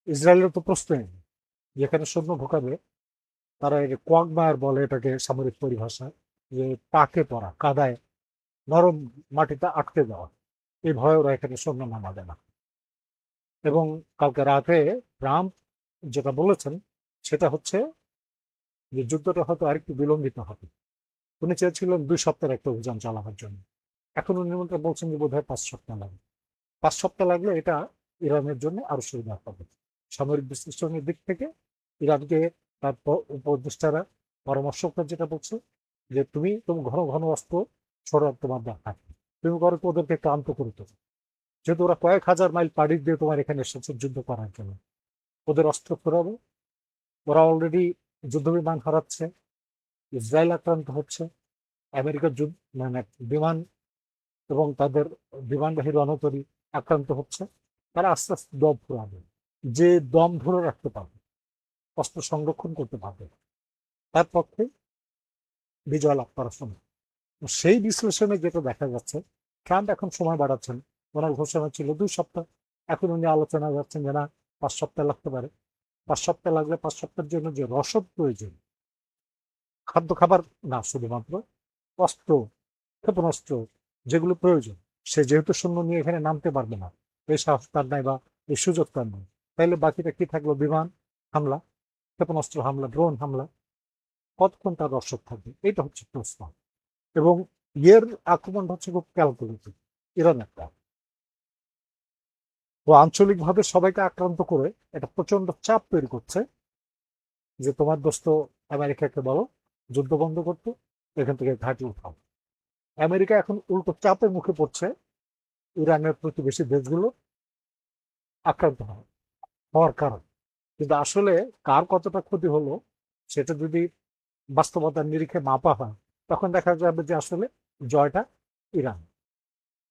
ইসরায়েলের তো প্রশ্নই নেই। যেখানে সৈন্য ঢোকাবে তারা এই কোয়াগমায়ার বলে এটাকে সামরিক পরিভাষায়, যে পাকে পড়া, কাদায় নরম মাটিতে আটকে যাওয়া, এই ভয়ে ওরা এখানে সৈন্য নামাবে না। এবং কালকে রাতে ট্রাম্প যেটা বলেছেন সেটা হচ্ছে যে যুদ্ধটা হয়তো আরেকটু বিলম্বিত হবে। উনি চেয়েছিলেন 2 সপ্তাহের একটা অভিযান চালানোর জন্য, এখন উনি মনে বলছেন যে বোধহয় 5 সপ্তাহ লাগবে। 5 সপ্তাহ লাগলে এটা ইরানের জন্য আরো সুবিধা হবে সামরিক বিশ্লেষণের দিক থেকে। ইরানকে তার উপদেষ্টারা, পরামর্শকরা যেটা বলছে যে তুমি ঘন ঘন অস্ত্র ছড়ার তোমার দরকার, তুমি করো ওদেরকে ক্লান্ত করে তোলো, যেহেতু ওরা কয়েক হাজার মাইল পাড়ি দিয়ে তোমার এখানে এসেছে যুদ্ধ করার জন্য, ওদের অস্ত্র ফেরাবো। ওরা অলরেডি যুদ্ধ বিমান হারাচ্ছে, ইসরায়েল আক্রান্ত হচ্ছে, আমেরিকার যুদ্ধ মানে বিমান এবং তাদের বিমানবাহী রণতরী আক্রান্ত হচ্ছে। তারা আস্তে আস্তে দম ফুরাবে, যে দম ধরে রাখতে পারবে, অস্ত্র সংরক্ষণ করতে পারবে, তার পক্ষে বিজয় লাভ করা সম্ভব। তো সেই বিশ্লেষণে যেটা দেখা যাচ্ছে, ট্রাম্প এখন সময় বাড়াচ্ছেন। ওনার ঘোষণা ছিল 2 সপ্তাহ, এখন উনি আলোচনা যাচ্ছেন যে না, 5 সপ্তাহ লাগতে পারে। 5 সপ্তাহ লাগলে 5 সপ্তাহের জন্য যে রসদ প্রয়োজন, খাদ্য খাবার না, শুধুমাত্র অস্ত্র, ক্ষেপণাস্ত্র যেগুলো প্রয়োজন, সে যেহেতু সৈন্য নিয়ে এখানে নামতে পারবে না, এই সাহস তার নাই বা এই সুযোগ তার নেই, তাহলে বাকিটা কি থাকলো? বিমান হামলা, ক্ষেপণাস্ত্র হামলা, ড্রোন হামলা, কতক্ষণ তার রসদ থাকবে? এটা হচ্ছে প্রশ্ন। এবং ইয়ের আক্রমণটা হচ্ছে খুব ক্যালকুলেটেড। ইরান একটা ও আঞ্চলিকভাবে সবাইকে আক্রান্ত করে এটা প্রচন্ড চাপ তৈরি করছে যে তোমার দোস্ত আমেরিকাকে বলো যুদ্ধ বন্ধ করতে, এখান থেকে ঘাঁটি উঠাও। আমেরিকা এখন উল্টো চাপের মুখে পড়ছে ইরানের প্রতিবেশী দেশগুলো আক্রান্ত হওয়ার কারণ। কিন্তু আসলে কার কতটা ক্ষতি হলো সেটা যদি বাস্তবতার নিরিখে মাপা হয়, তখন দেখা যাবে যে আসলে জয়টা ইরান।